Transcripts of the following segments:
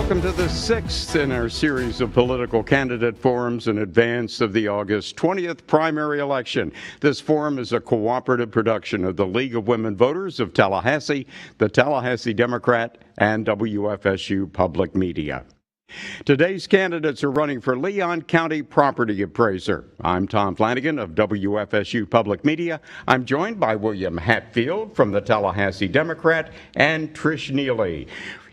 Welcome to the sixth in our series of political candidate forums in advance of the August 20th primary election. This forum is a cooperative production of the League of Women Voters of Tallahassee, the Tallahassee Democrat, and WFSU Public Media. Today's candidates are running for Leon County Property Appraiser. I'm Tom Flanagan of WFSU Public Media. I'm joined by William Hatfield from the Tallahassee Democrat and Trish Neely.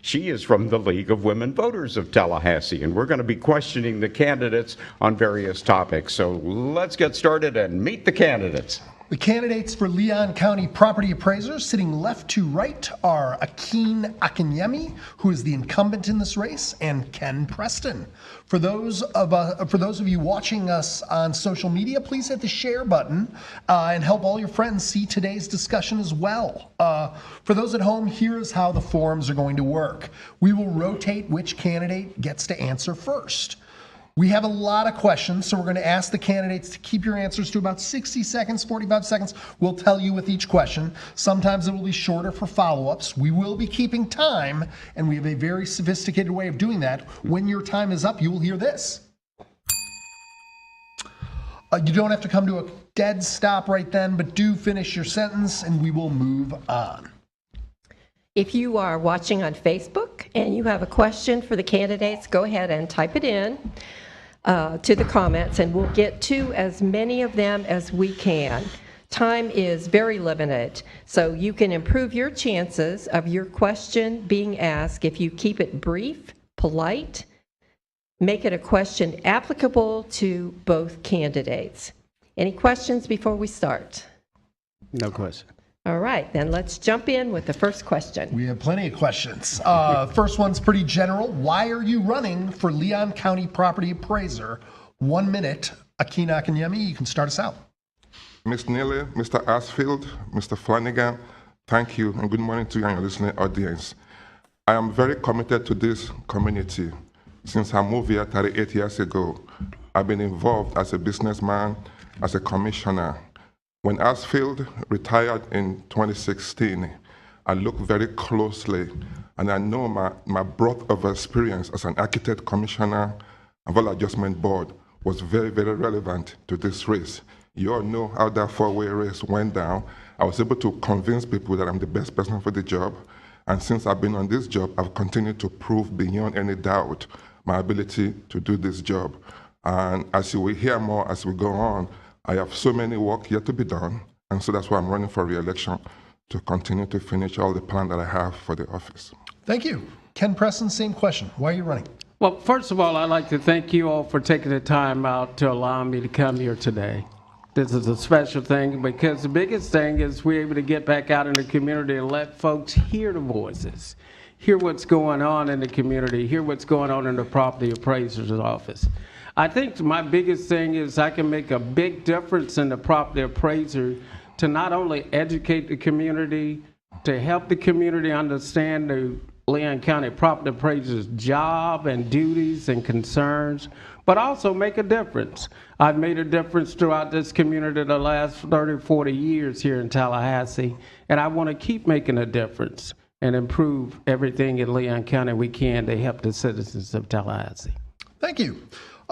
She is from the League of Women Voters of Tallahassee, and we're going to be questioning the candidates on various topics. So let's get started and meet the candidates. The candidates for Leon County Property Appraisers, sitting left to right, are Akin Akinyemi, who is the incumbent in this race, and Ken Preston. For those of you watching us on social media, please hit the share button and help all your friends see today's discussion as well. For those at home, here's how the forums are going to work. We will rotate which candidate gets to answer first. We have a lot of questions, so we're going to ask the candidates to keep your answers to about 60 seconds, 45 seconds. We'll tell you with each question. Sometimes it will be shorter for follow-ups. We will be keeping time, and we have a very sophisticated way of doing that. When your time is up, you will hear this. You don't have to come to a dead stop right then, but do finish your sentence, and we will move on. If you are watching on Facebook and you have a question for the candidates, go ahead and type it in to the comments, and we'll get to as many of them as we can. Time is very limited, so you can improve your chances of your question being asked if you keep it brief, polite, make it a question applicable to both candidates. Any questions before we start? No question. All right, then let's jump in with the first question. We have plenty of questions. First one's pretty general. Why are you running for Leon County Property Appraiser? 1 minute. Akin Akinyemi, you can start us out. Ms. Neely, Mr. Asfield, Mr. Flanagan, thank you, and good morning to you and your listening audience. I am very committed to this community. Since I moved here 38 years ago, I've been involved as a businessman, as a commissioner. When Asfield retired in 2016, I looked very closely, and I know my breadth of experience as an architect, commissioner, and Value Adjustment Board was very, very relevant to this race. You all know how that four-way race went down. I was able to convince people that I'm the best person for the job, and since I've been on this job, I've continued to prove beyond any doubt my ability to do this job. And as you will hear more as we go on, I have so many work yet to be done, and so that's why I'm running for re-election, to continue to finish all the plan that I have for the office. Thank you. Ken Preston, same question. Why are you running? Well, first of all, I'd like to thank you all for taking the time out to allow me to come here today. This is a special thing because the biggest thing is we're able to get back out in the community and let folks hear the voices, hear what's going on in the community, hear what's going on in the property appraiser's office. I think my biggest thing is I can make a big difference in the property appraiser to not only educate the community, to help the community understand the Leon County property appraiser's job and duties and concerns, but also make a difference. I've made a difference throughout this community the last 30, 40 years here in Tallahassee, and I want to keep making a difference and improve everything in Leon County we can to help the citizens of Tallahassee. Thank you.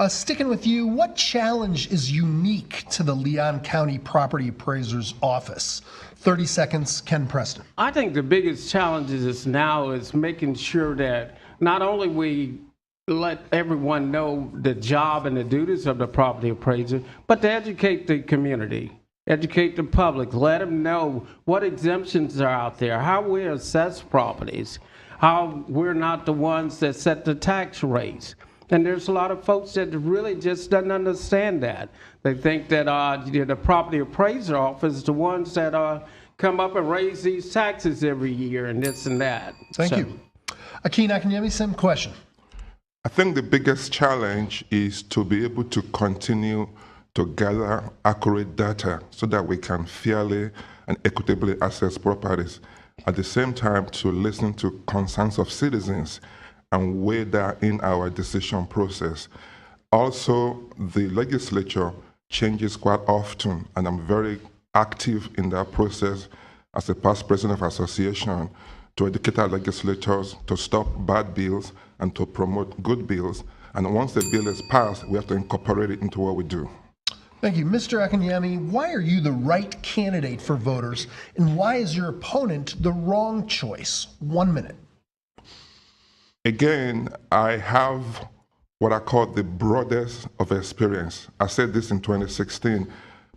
Sticking with you, what challenge is unique to the Leon County Property Appraiser's office? 30 seconds, Ken Preston. I think the biggest challenge is now is making sure that not only we let everyone know the job and the duties of the property appraiser, but to educate the community, educate the public, let them know what exemptions are out there, how we assess properties, how we're not the ones that set the tax rates. And there's a lot of folks that really just doesn't understand that. They think that the property appraiser office is the ones that come up and raise these taxes every year and this and that. Thank you. Akin Akinyemi, same question. I think the biggest challenge is to be able to continue to gather accurate data so that we can fairly and equitably assess properties. At the same time, to listen to concerns of citizens and weigh that in our decision process. Also, the legislature changes quite often, and I'm very active in that process as a past president of association to educate our legislators to stop bad bills and to promote good bills. And once the bill is passed, we have to incorporate it into what we do. Thank you. Mr. Akinyemi, why are you the right candidate for voters, and why is your opponent the wrong choice? 1 minute. Again, I have what I call the broadest of experience. I said this in 2016.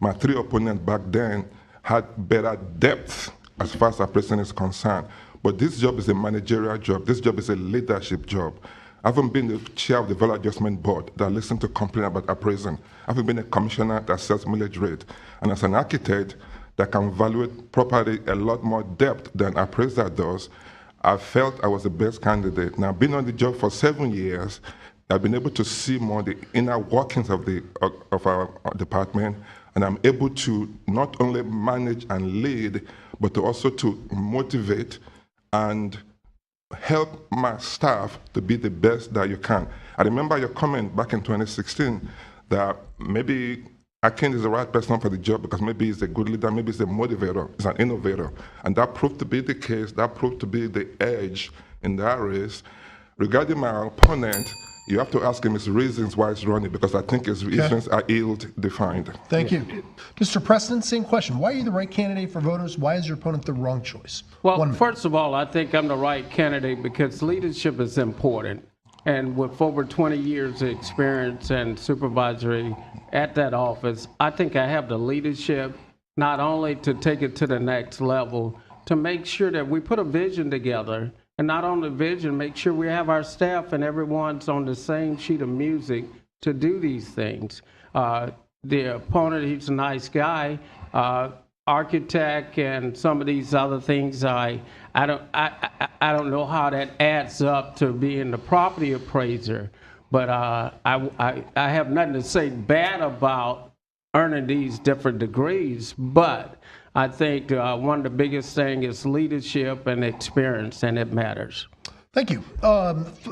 My three opponents back then had better depth as far as appraising is concerned. But this job is a managerial job. This job is a leadership job. I haven't been the chair of the Value Adjustment Board that listens to complain about appraising. I haven't been a commissioner that sets millage rate. And as an architect that can evaluate property a lot more depth than appraiser does, I felt I was the best candidate. Now, being on the job for 7 years, I've been able to see more the inner workings of our department, and I'm able to not only manage and lead, but to also to motivate and help my staff to be the best that you can. I remember your comment back in 2016 that maybe Akin is the right person for the job because maybe he's a good leader, maybe he's a motivator, he's an innovator. And that proved to be the case, that proved to be the edge in that race. Regarding my opponent, you have to ask him his reasons why he's running, because I think his reasons are ill-defined. Thank you. Mr. Preston, same question. Why are you the right candidate for voters? Why is your opponent the wrong choice? Well, first of all, I think I'm the right candidate because leadership is important. And with over 20 years of experience and supervisory at that office, I think I have the leadership not only to take it to the next level, to make sure that we put a vision together, and not only vision, make sure we have our staff and everyone's on the same sheet of music to do these things. The opponent, he's a nice guy, architect, and some of these other things. I don't know how that adds up to being the property appraiser, but I have nothing to say bad about earning these different degrees, but I think one of the biggest things is leadership and experience, and it matters. Thank you.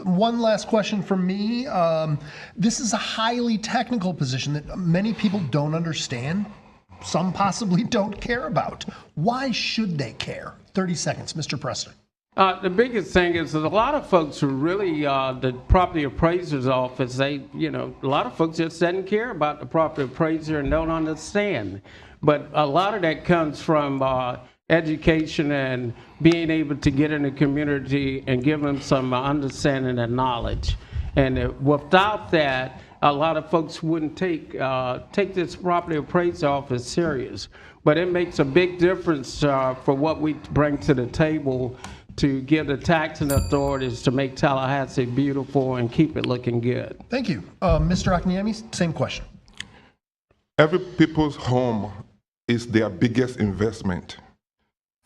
One last question from me. This is a highly technical position that many people don't understand. Some possibly don't care about. Why should they care? 30 seconds, Mr. Preston. The biggest thing is that a lot of folks who really, the property appraiser's office, a lot of folks just doesn't care about the property appraiser and don't understand. But a lot of that comes from education and being able to get in the community and give them some understanding and knowledge. And without that, a lot of folks wouldn't take this property appraiser office serious. But it makes a big difference for what we bring to the table to give the taxing authorities to make Tallahassee beautiful and keep it looking good. Thank you. Mr. Akinyemi, same question. Every people's home is their biggest investment.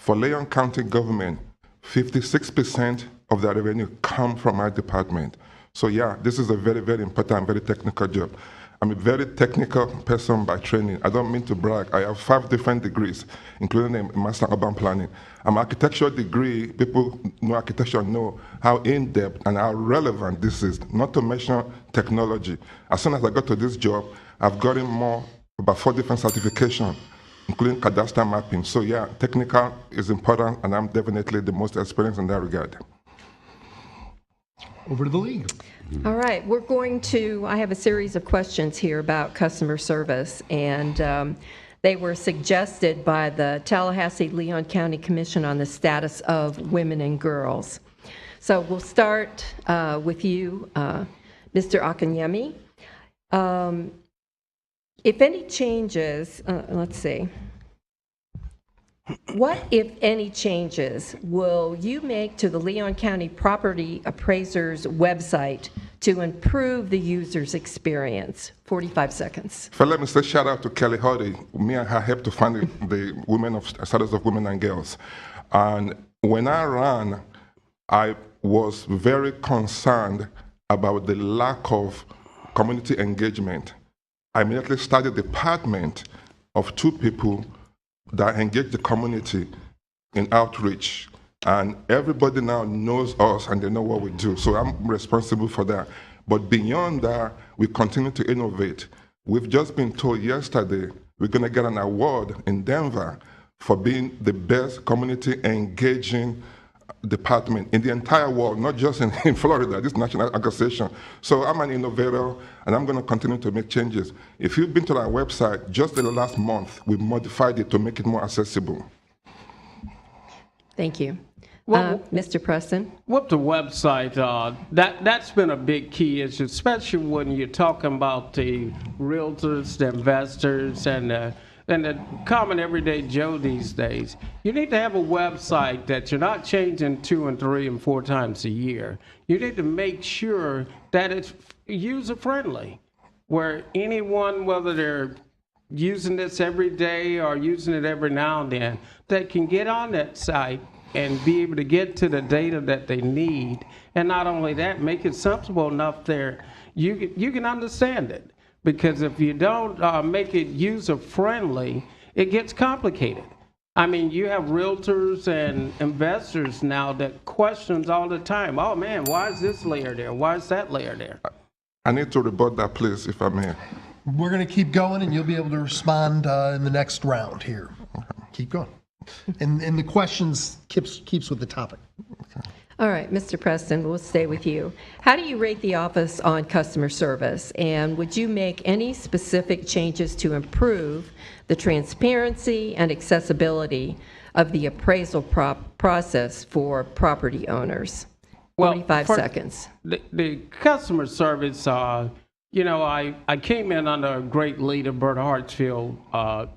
For Leon County government, 56% of their revenue come from our department. So yeah, this is a very, very important, very technical job. I'm a very technical person by training. I don't mean to brag. I have 5 different degrees, including a Master in Urban Planning. I'm an architectural degree. People know architecture know how in-depth and how relevant this is, not to mention technology. As soon as I got to this job, I've gotten about 4 different certifications, including cadastral mapping. So yeah, technical is important, and I'm definitely the most experienced in that regard. Over to the league. All right, I have a series of questions here about customer service, and they were suggested by the Tallahassee-Leon County Commission on the status of women and girls. So we'll start with you, Mr. Akinyemi. If any changes, let's see. What, if any, changes will you make to the Leon County Property Appraiser's website to improve the user's experience? 45 seconds. First, let me say shout out to Kelly Hardy. Me and her helped to find the women of status of women and girls. And when I ran, I was very concerned about the lack of community engagement. I immediately started a department of 2 people that engage the community in outreach. And everybody now knows us and they know what we do. So I'm responsible for that. But beyond that, we continue to innovate. We've just been told yesterday we're going to get an award in Denver for being the best community engaging department in the entire world, not just in Florida, this national association. So I'm an innovator, and I'm going to continue to make changes. If you've been to our website, just in the last month, we've modified it to make it more accessible. Thank you. Well, Mr. Preston? With the website, that's been a big key issue, especially when you're talking about the realtors, the investors, and the common everyday Joe these days. You need to have a website that you're not changing 2 and 3 and 4 times a year. You need to make sure that it's user-friendly, where anyone, whether they're using this every day or using it every now and then, that can get on that site and be able to get to the data that they need. And not only that, make it sensible enough there you can understand it. Because if you don't make it user-friendly, it gets complicated. I mean, you have realtors and investors now that questions all the time. Oh man, why is this layer there? Why is that layer there? I need to rebut that, please, if I may. We're going to keep going, and you'll be able to respond in the next round here. Keep going. And the questions keeps with the topic. All right, Mr. Preston, we'll stay with you. How do you rate the office on customer service? And would you make any specific changes to improve the transparency and accessibility of the appraisal process for property owners? 45 seconds. The customer service, you know, I came in under a great leader, Bert Hartsfield,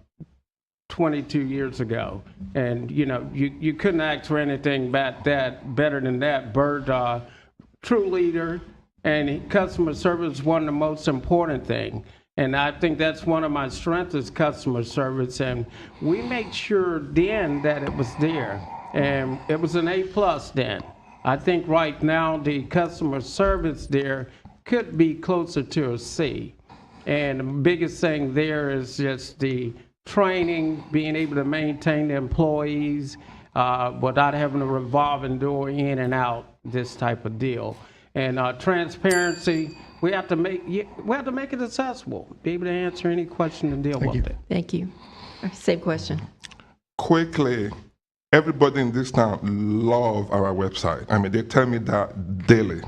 22 years ago, and you know you couldn't ask for anything better than that. Bert, true leader, and customer service is one of the most important thing. And I think that's one of my strengths is customer service, and we made sure then that it was there, and it was an A+ then. I think right now the customer service there could be closer to a C, and the biggest thing there is just the training, being able to maintain the employees without having a revolving door in and out, this type of deal. And transparency, we have to make it accessible, be able to answer any question and deal with it. Thank you. Same question. Quickly, everybody in this town love our website. I mean, they tell me that daily.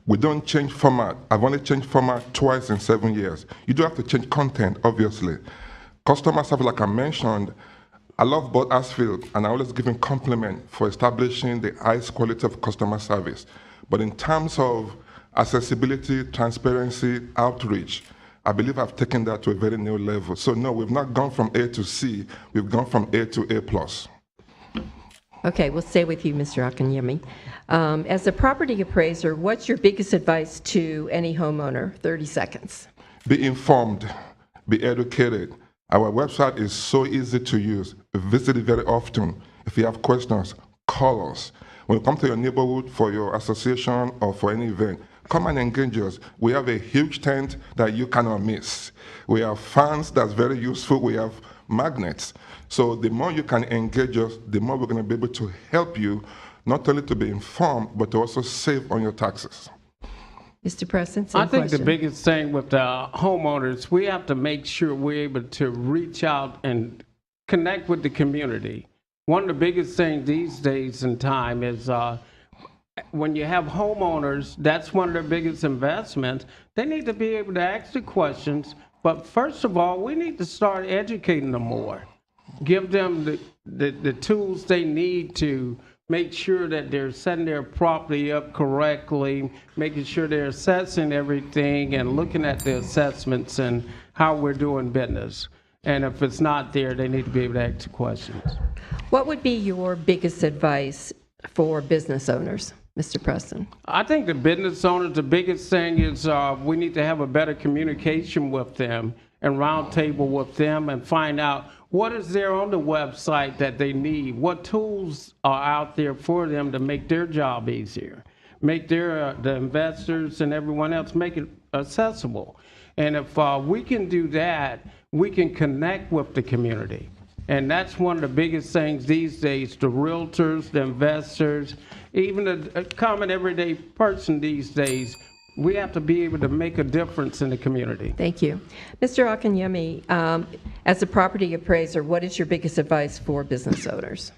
We don't change format. I've only changed format twice in 7 years. You do have to change content, obviously. Customer service, like I mentioned, I love Bob Asfield, and I always give him compliment for establishing the highest quality of customer service. But in terms of accessibility, transparency, outreach, I believe I've taken that to a very new level. So no, we've not gone from A to C, we've gone from A to A+. Okay, we'll stay with you, Mr. Akinyemi. As a property appraiser, what's your biggest advice to any homeowner? 30 seconds. Be informed, be educated. Our website is so easy to use. Visit it very often. If you have questions, call us. When you come to your neighborhood for your association or for any event, come and engage us. We have a huge tent that you cannot miss. We have fans that's very useful. We have magnets. So the more you can engage us, the more we're going to be able to help you, not only to be informed, but to also save on your taxes. Mr. Preston, same I think question. the biggest thing with the homeowners, we have to make sure we're able to reach out and connect with the community. One of the biggest things these days in time is when you have homeowners, that's one of their biggest investments. They need to be able to ask the questions, but first of all, we need to start educating them more. Give them the tools they need to make sure that they're setting their property up correctly, making sure they're assessing everything and looking at the assessments and how we're doing business. And if it's not there, they need to be able to ask questions. What would be your biggest advice for business owners, Mr. Preston? I think the business owners, the biggest thing is we need to have a better communication with them and roundtable with them and find out what is there on the website that they need, what tools are out there for them to make their job easier, make their the investors and everyone else make it accessible. And if we can do that, we can connect with the community. And that's one of the biggest things these days, the realtors, the investors, even a common everyday person these days, we have to be able to make a difference in the community. Thank you. Mr. Akinyemi, as a property appraiser, what is your biggest advice for business owners?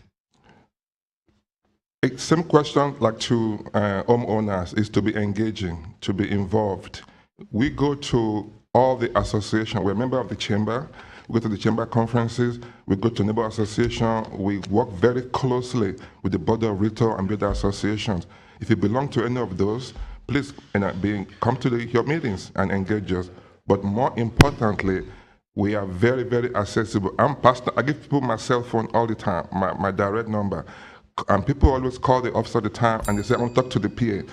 Same question like to homeowners is to be engaging, to be involved. We go to all the association. We're a member of the chamber. We go to the chamber conferences. We go to neighbor association. We work very closely with the board of retail and builder associations. If you belong to any of those, please come to your meetings and engage us. But more importantly, we are very, very accessible. I give people my cell phone all the time, my direct number. And people always call the office all the time and they say, I want to talk to the PA.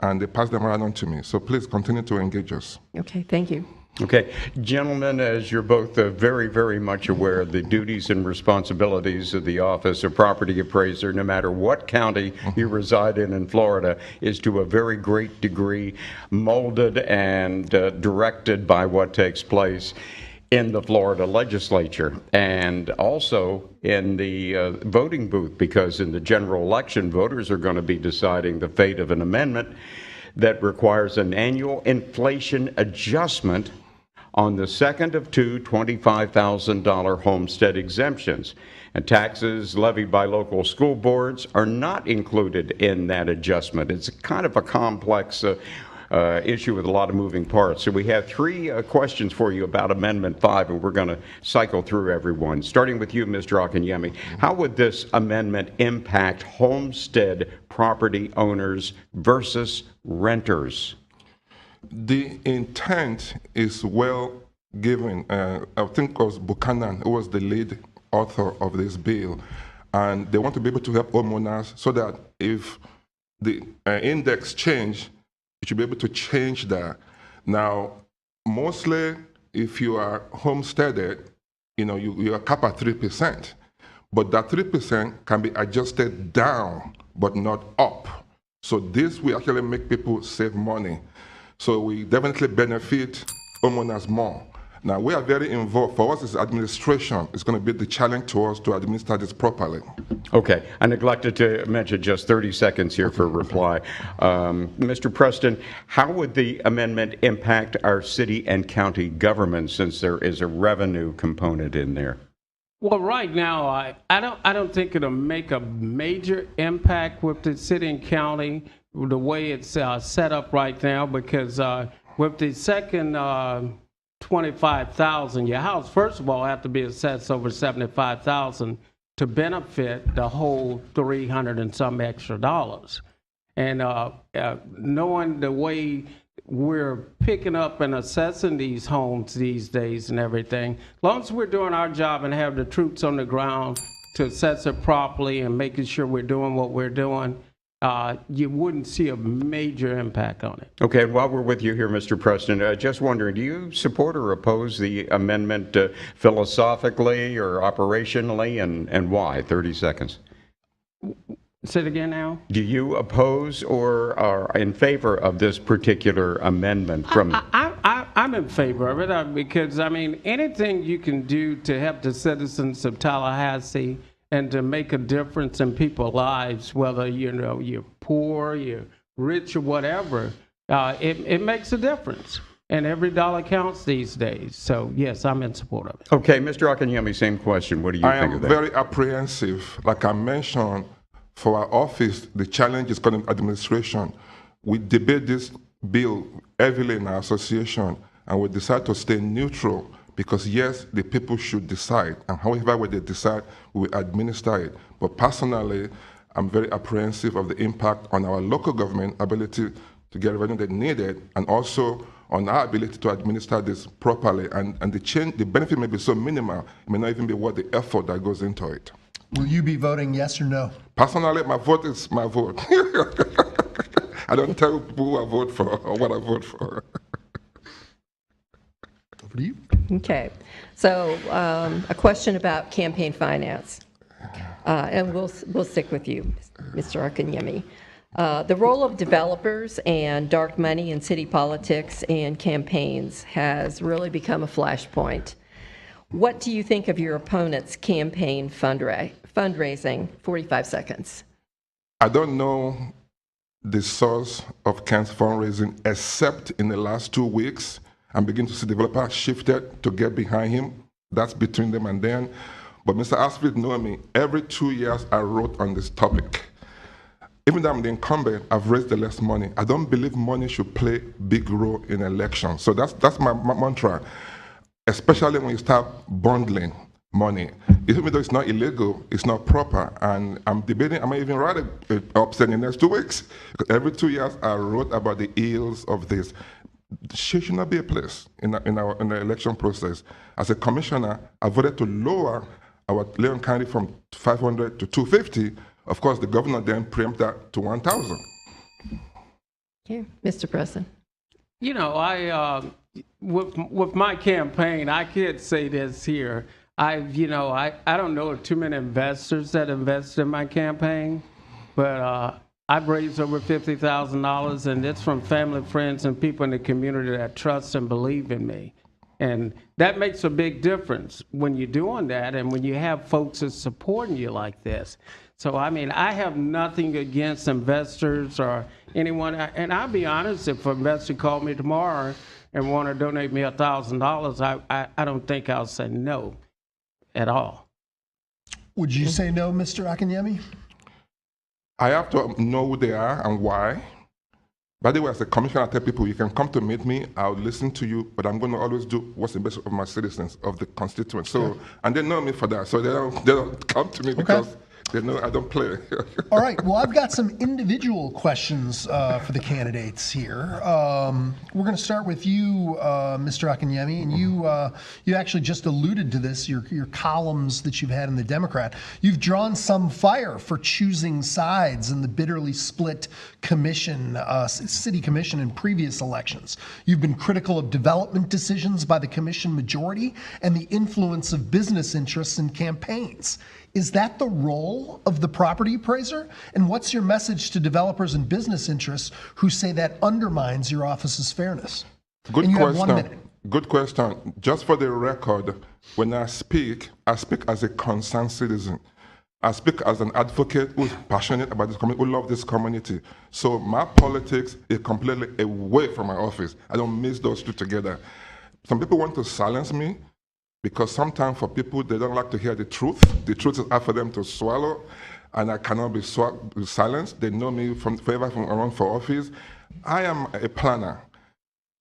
And they pass them around on to me. So please continue to engage us. Okay, thank you. Okay, gentlemen, as you're both very, very much aware of the duties and responsibilities of the Office of Property Appraiser, no matter what county you reside in Florida, is to a very great degree molded and directed by what takes place in the Florida Legislature and also in the voting booth, because in the general election, voters are going to be deciding the fate of an amendment that requires an annual inflation adjustment on the second of two $25,000 homestead exemptions. And taxes levied by local school boards are not included in that adjustment. It's kind of a complex issue with a lot of moving parts. So we have three questions for you about Amendment 5, and we're going to cycle through everyone. Starting with you, Mr. Akinyemi, how would this amendment impact homestead property owners versus renters? The intent is well given. I think it was Buchanan, who was the lead author of this bill, and they want to be able to help homeowners so that if the index change, you should be able to change that. Now, mostly if you are homesteaded, you are capped at 3%, but that 3% can be adjusted down, but not up. So this will actually make people save money. So we definitely benefit homeowners more. Now, we are very involved. For us, as administration, it's going to be the challenge to us to administer this properly. Okay. I neglected to mention just 30 seconds here for a reply. Mr. Preston, how would the amendment impact our city and county government, since there is a revenue component in there? Well, right now, I don't think it'll make a major impact with the city and county the way it's set up right now, because with the second $25,000, your house, first of all, have to be assessed over $75,000 to benefit the whole $300 and some extra dollars. And knowing the way we're picking up and assessing these homes these days and everything, as long as we're doing our job and have the troops on the ground to assess it properly and making sure we're doing what we're doing, you wouldn't see a major impact on it. Okay, and while we're with you here, Mr. Preston, just wondering, do you support or oppose the amendment philosophically or operationally, and why? 30 seconds. Say it again now. Do you oppose or are in favor of this particular amendment? I'm in favor of it because, anything you can do to help the citizens of Tallahassee and to make a difference in people's lives, whether you're poor, you're rich, or whatever, it makes a difference. And every dollar counts these days. So, yes, I'm in support of it. Okay, Mr. Akinyemi, same question. What do you think of that? I am very apprehensive. Like I mentioned, for our office, the challenge is called administration. We debate this bill heavily in our association, and we decide to stay neutral because, yes, the people should decide, and however way they decide, we will administer it. But personally, I'm very apprehensive of the impact on our local government ability to get revenue they needed, and also on our ability to administer this properly. And the benefit may be so minimal, it may not even be worth the effort that goes into it. Will you be voting yes or no? Personally, my vote is my vote. I don't tell people who I vote for or what I vote for. Over to you. Okay. So a question about campaign finance. And we'll stick with you, Mr. Akinyemi. The role of developers and dark money in city politics and campaigns has really become a flashpoint. What do you think of your opponent's campaign fundraising? 45 seconds. I don't know the source of Ken's fundraising except in the last 2 weeks. I'm beginning to see developers shifted to get behind him. That's between them and them. But Mr. Asfield knows me. Every 2 years I wrote on this topic. even though I'm the incumbent, I've raised the less money. I don't believe money should play a big role in elections. So that's my mantra, especially when you start bundling money. Even though it's not illegal, it's not proper. And I'm debating, I might even write an op-ed in the next 2 weeks. Because every 2 years, I wrote about the ills of this. There should not be a place in the election process. As a commissioner, I voted to lower our Leon County from 500 to 250. Of course, the governor then preempted that to 1,000. Okay, Mr. President. You know, with my campaign, I could say this here. I don't know too many investors that invest in my campaign, but I've raised over $50,000, and it's from family, friends, and people in the community that trust and believe in me. And that makes a big difference when you're doing that and when you have folks that's supporting you like this. So, I mean, I have nothing against investors or anyone. And I'll be honest, if an investor called me tomorrow and want to donate me $1,000, I don't think I'll say no at all. Would you say no, Mr. Akinyemi? I have to know who they are and why. By the way, as a commissioner, I tell people, you can come to meet me, I'll listen to you, but I'm going to always do what's in the best of my citizens, of the constituents. So, and they know me for that, so they don't come to me because they know I don't play. All right. Well, I've got some individual questions for the candidates here. We're going to start with you, Mr. Akinyemi, and you actually just alluded to this, your columns that you've had in the Democrat. You've drawn some fire for choosing sides in the bitterly split commission, city commission in previous elections. You've been critical of development decisions by the commission majority and the influence of business interests in campaigns. Is that the role of the property appraiser? And what's your message to developers and business interests who say that undermines your office's fairness? Good and you question. have 1 minute. Good question. Just for the record, when I speak as a concerned citizen. I speak as an advocate who's passionate about this community, who loves this community. So my politics is completely away from my office. I don't mix those two together. Some people want to silence me, because sometimes for people, they don't like to hear the truth. The truth is hard for them to swallow, and I cannot be silenced. They know me from around for office. I am a planner.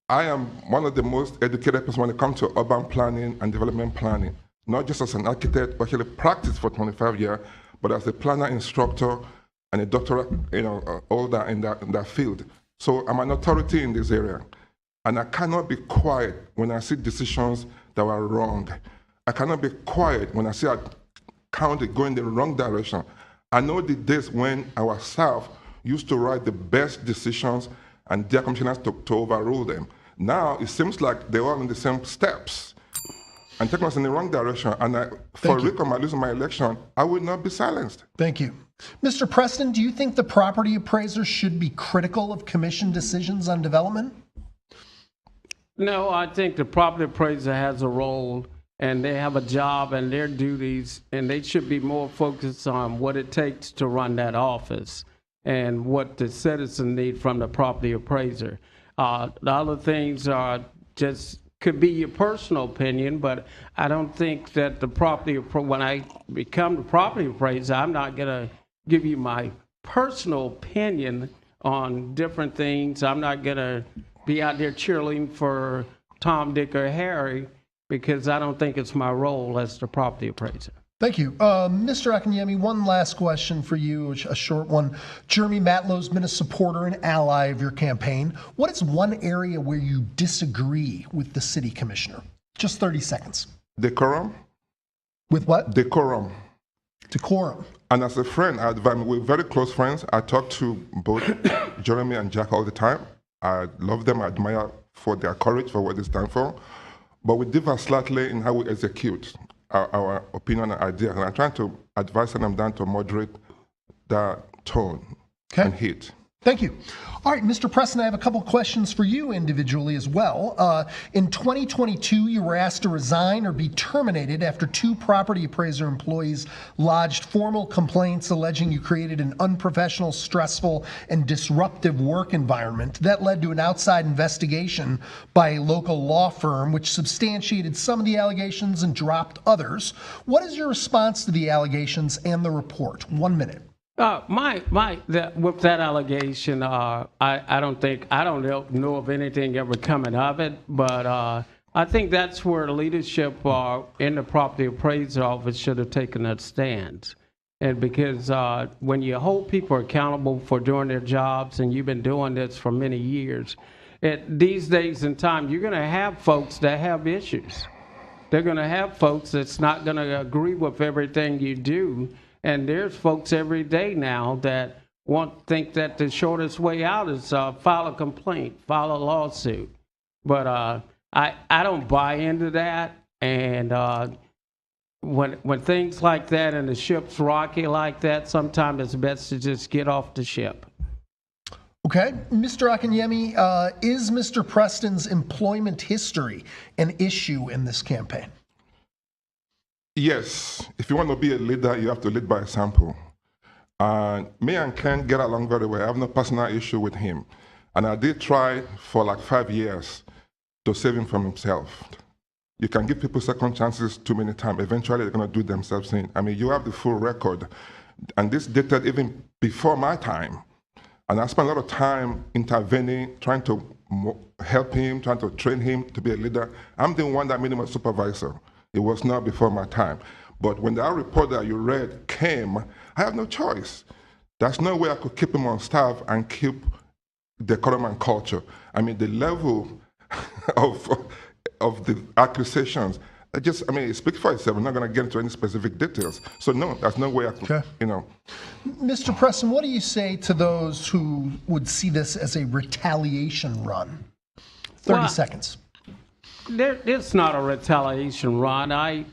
I am one of the most educated persons when it comes to urban planning and development planning. Not just as an architect, but actually practiced for 25 years, but as a planner, instructor, and a doctorate, all that in that field. So I'm an authority in this area. And I cannot be quiet when I see decisions that were wrong. I cannot be quiet when I see a county going the wrong direction. I know the days when our staff used to write the best decisions and their commissioners to overrule them. Now it seems like they're all in the same steps and taking us in the wrong direction. And for Rico, by losing my election, I will not be silenced. Thank you. Mr. Preston, do you think the property appraiser should be critical of commission decisions on development? No, I think the property appraiser has a role, and they have a job and their duties, and they should be more focused on what it takes to run that office and what the citizen need from the property appraiser. The other things are just could be your personal opinion, but I don't think that the when I become the property appraiser, I'm not going to give you my personal opinion on different things. I'm not going to be out there cheerleading for Tom, Dick, or Harry, because I don't think it's my role as the property appraiser. Thank you. Mr. Akinyemi, one last question for you, a short one. Jeremy Matlow's been a supporter and ally of your campaign. What is one area where you disagree with the city commissioner? Just 30 seconds. Decorum. With what? Decorum. Decorum. And as a friend, we're very close friends. I talk to both Jeremy and Jack all the time. I love them, I admire for their courage, for what they stand for. But we differ slightly in how we execute our opinion and ideas. And I'm trying to advise them down to moderate that tone and heat. Thank you. All right, Mr. Preston, I have a couple questions for you individually as well. In 2022, you were asked to resign or be terminated after 2 property appraiser employees lodged formal complaints alleging you created an unprofessional, stressful, and disruptive work environment that led to an outside investigation by a local law firm which substantiated some of the allegations and dropped others. What is your response to the allegations and the report? 1 minute. With that allegation, I don't know of anything ever coming of it, but I think that's where leadership in the property appraiser office should have taken a stand. And because when you hold people accountable for doing their jobs, and you've been doing this for many years, these days and time, you're going to have folks that have issues. They're going to have folks that's not going to agree with everything you do. And there's folks every day now that think that the shortest way out is file a complaint, file a lawsuit. But I don't buy into that. And when things like that and the ship's rocky like that, sometimes it's best to just get off the ship. Okay. Mr. Akinyemi, is Mr. Preston's employment history an issue in this campaign? Yes. If you want to be a leader, you have to lead by example. Me and Ken get along very well. I have no personal issue with him. And I did try for like 5 years to save him from himself. You can give people second chances too many times. Eventually, they're going to do themselves in. I mean, you have the full record. And this dated even before my time. And I spent a lot of time intervening, trying to help him, trying to train him to be a leader. I'm the one that made him a supervisor. It was not before my time. But when that report that you read came, I have no choice. There's no way I could keep him on staff and keep decorum and culture. I mean, the level of the accusations, it speaks for itself. I'm not going to get into any specific details. So no, there's no way I could, Mr. Preston, what do you say to those who would see this as a retaliation run? 30 seconds. It's not a retaliation run. I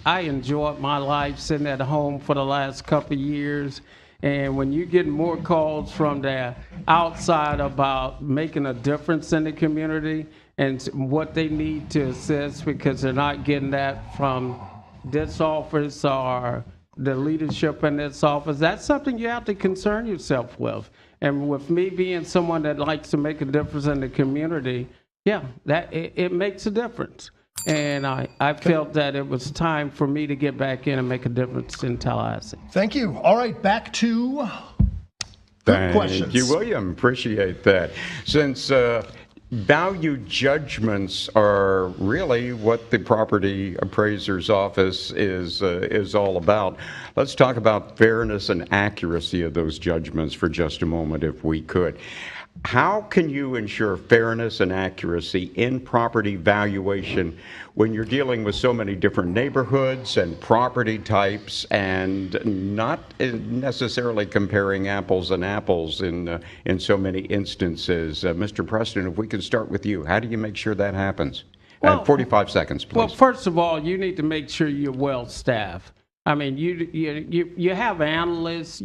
enjoyed my life sitting at home for the last couple of years. And when you get more calls from the outside about making a difference in the community and what they need to assist because they're not getting that from this office or the leadership in this office, that's something you have to concern yourself with. And with me being someone that likes to make a difference in the community, it makes a difference. And I felt that it was time for me to get back in and make a difference in Tallahassee. Thank you. All right, back to questions. Thank you, William. Appreciate that. Since value judgments are really what the property appraiser's office is all about, let's talk about fairness and accuracy of those judgments for just a moment, if we could. How can you ensure fairness and accuracy in property valuation when you're dealing with so many different neighborhoods and property types and not necessarily comparing apples and apples in so many instances? Mr. Preston, if we could start with you, how do you make sure that happens? 45 seconds, please. Well, first of all, you need to make sure you're well staffed. I mean, you have analysts,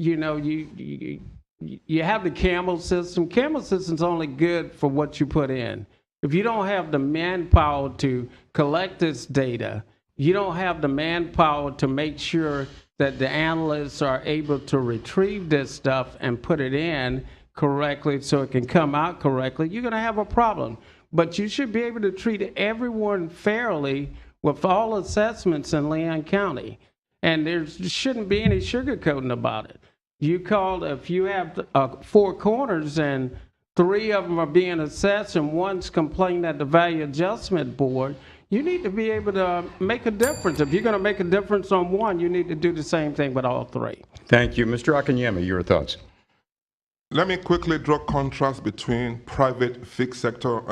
you have the CAMEL system. CAMEL system's only good for what you put in. If you don't have the manpower to collect this data, you don't have the manpower to make sure that the analysts are able to retrieve this stuff and put it in correctly so it can come out correctly, you're going to have a problem. But you should be able to treat everyone fairly with all assessments in Leon County. And there shouldn't be any sugarcoating about it. If you have 4 corners and 3 of them are being assessed and one's complaining at the Value Adjustment Board, you need to be able to make a difference. If you're going to make a difference on one, you need to do the same thing with all 3. Thank you. Mr. Akinyemi, your thoughts? Let me quickly draw contrast between private fixed sector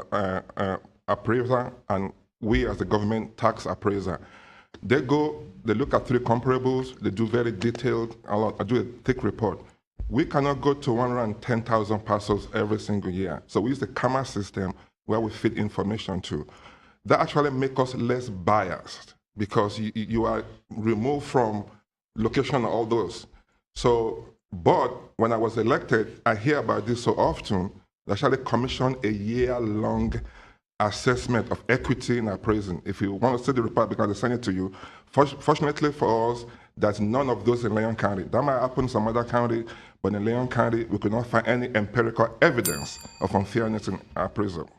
appraiser and we as the government tax appraiser. They look at 3 comparables, they do very detailed, I do a thick report. We cannot go to 110,000 parcels every single year. So we use the CAMA system where we feed information to. That actually makes us less biased because you are removed from location and all those. But when I was elected, I hear about this so often, they actually commissioned a year-long assessment of equity in appraising. If you want to see the report, because they send it to you. Fortunately for us, there's none of those in Leon County. That might happen in some other county, but in Leon County, we could not find any empirical evidence of unfairness in appraisal.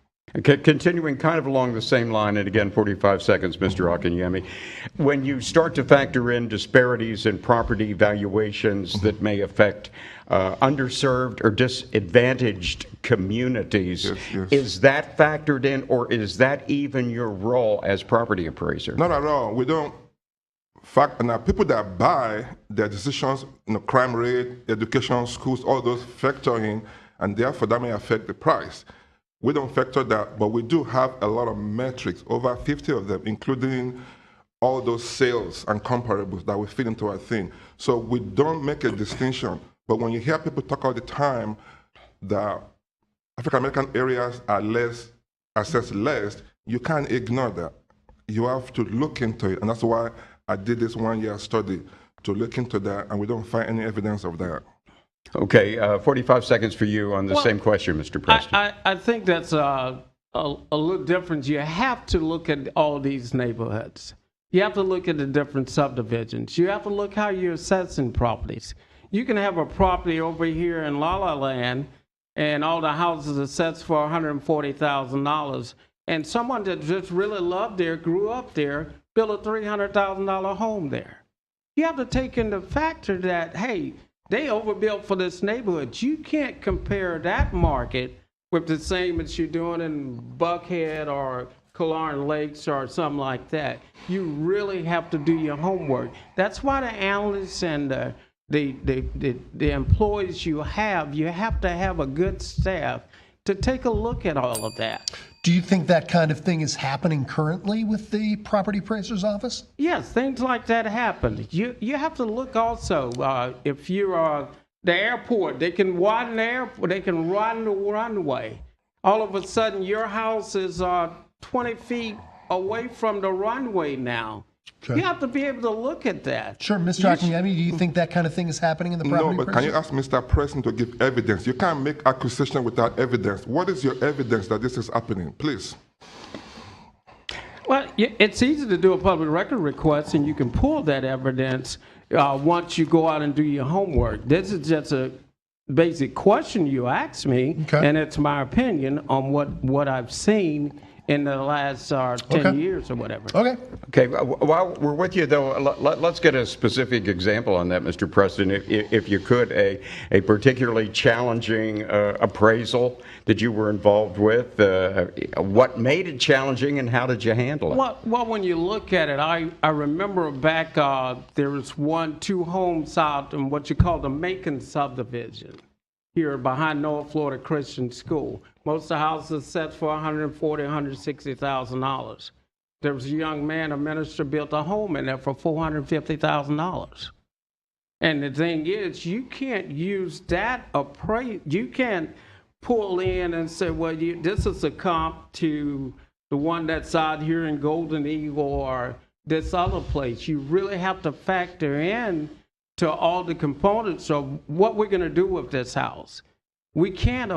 Continuing kind of along the same line, and again, 45 seconds, Mr. Akinyemi. When you start to factor in disparities in property valuations that may affect underserved or disadvantaged communities, Yes. is that factored in, or is that even your role as property appraiser? Not at all. We don't. Now, people that buy their decisions, crime rate, education, schools, all those factor in, and therefore that may affect the price. We don't factor that, but we do have a lot of metrics, over 50 of them, including all those sales and comparables that we fit into our thing. So we don't make a distinction. But when you hear people talk all the time that African American areas are assessed less, you can't ignore that. You have to look into it, and that's why I did this 1-year study to look into that, and we don't find any evidence of that. Okay, 45 seconds for you on the same question, Mr. Preston. I think that's a little different. You have to look at all these neighborhoods. You have to look at the different subdivisions. You have to look how you're assessing properties. You can have a property over here in La La Land, and all the houses are assessed for $140,000, and someone that just really loved there, grew up there, built a $300,000 home there. You have to take into factor that, hey, they overbuilt for this neighborhood. You can't compare that market with the same as you're doing in Buckhead or Killearn Lakes or something like that. You really have to do your homework. That's why the analysts and the employees you have to have a good staff to take a look at all of that. Do you think that kind of thing is happening currently with the property appraiser's office? Yes, things like that happen. You have to look also, if you're the airport, they can widen the airport, they can widen the runway. All of a sudden, your house is 20 feet away from the runway now. Okay. You have to be able to look at that. Sure, Mr. Akinyemi, do you think that kind of thing is happening in the property No, but can you appraiser? ask Mr. Preston to give evidence? You can't make accusation without evidence. What is your evidence that this is happening? Please. Well, it's easy to do a public record request, and you can pull that evidence once you go out and do your homework. This is just a basic question you asked me, Okay. and it's my opinion on what I've seen in the last 10 years or whatever. Okay. Okay, while we're with you, though, let's get a specific example on that, Mr. Preston. If you could, a particularly challenging appraisal that you were involved with. What made it challenging, and how did you handle it? Well, when you look at it, I remember back, there was 2 homes out in what you call the Macon subdivision here behind North Florida Christian School. Most of the houses set for $140,000, $160,000. There was a young man, a minister, built a home in there for $450,000. And the thing is, you can't use that you can't pull in and say, well, this is a comp to the one that's out here in Golden Eagle or this other place. You really have to factor in to all the components of what we're going to do with this house. We can't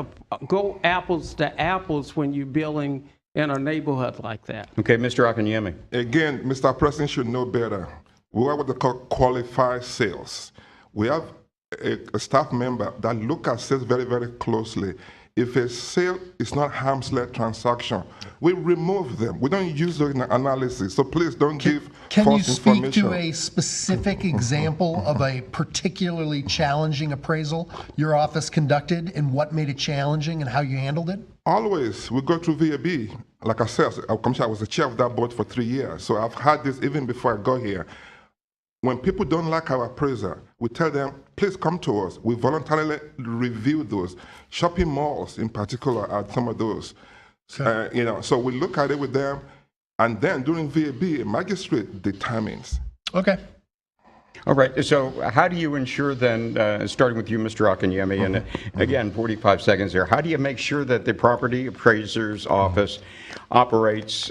go apples to apples when you're building in a neighborhood like that. Okay, Mr. Akinyemi. Again, Mr. President should know better. We have what they call qualified sales. We have a staff member that look at sales very, very closely. If a sale is not arm's-length transaction, we remove them. We don't use them in analysis. So please don't give false information. Can you speak to a specific example of a particularly challenging appraisal your office conducted and what made it challenging and how you handled it? Always. We go through VAB. Like I said, I was the chair of that board for 3 years. So I've had this even before I got here. When people don't like our appraiser, we tell them, please come to us. We voluntarily review those. Shopping malls, in particular, are some of those. Okay. So we look at it with them, and then during VAB, a magistrate determines. Okay. All right, so how do you ensure then, starting with you, Mr. Akinyemi, and again, 45 seconds there, how do you make sure that the property appraiser's office operates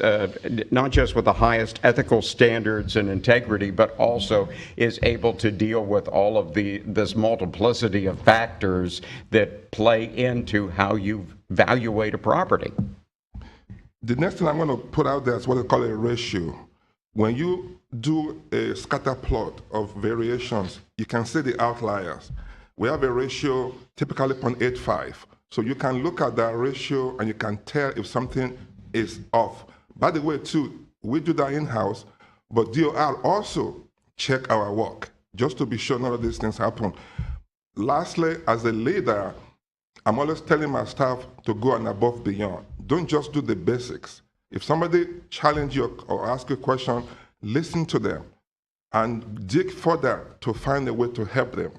not just with the highest ethical standards and integrity, but also is able to deal with all of this multiplicity of factors that play into how you evaluate a property? The next thing I'm going to put out there is what they call a ratio. When you do a scatter plot of variations, you can see the outliers. We have a ratio typically 0.85. So you can look at that ratio and you can tell if something is off. By the way, too, we do that in-house, but DOR also check our work just to be sure none of these things happen. Lastly, as a leader, I'm always telling my staff to go and above beyond. Don't just do the basics. If somebody challenges you or asks you a question, listen to them and dig further to find a way to help them.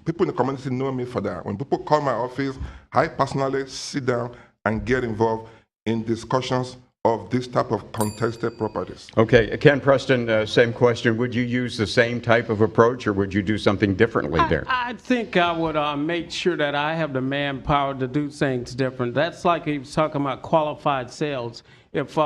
People in the community know me for that. When people call my office, I personally sit down and get involved in discussions of this type of contested properties. Okay, Ken Preston, same question. Would you use the same type of approach, or would you do something differently there? I think I would make sure that I have the manpower to do things different. That's like he was talking about qualified sales. If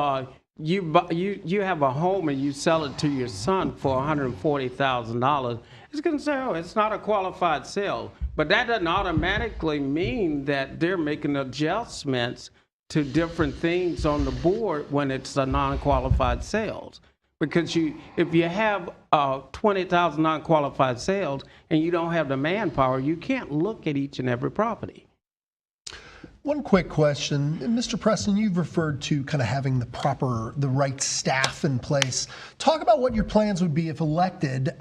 you have a home and you sell it to your son for $140,000, he's going to say, oh, it's not a qualified sale. But that doesn't automatically mean that they're making adjustments to different things on the board when it's a non-qualified sales. Because if you have 20,000 non-qualified sales and you don't have the manpower, you can't look at each and every property. One quick question. Mr. Preston, you've referred to kind of having the right staff in place. Talk about what your plans would be if elected.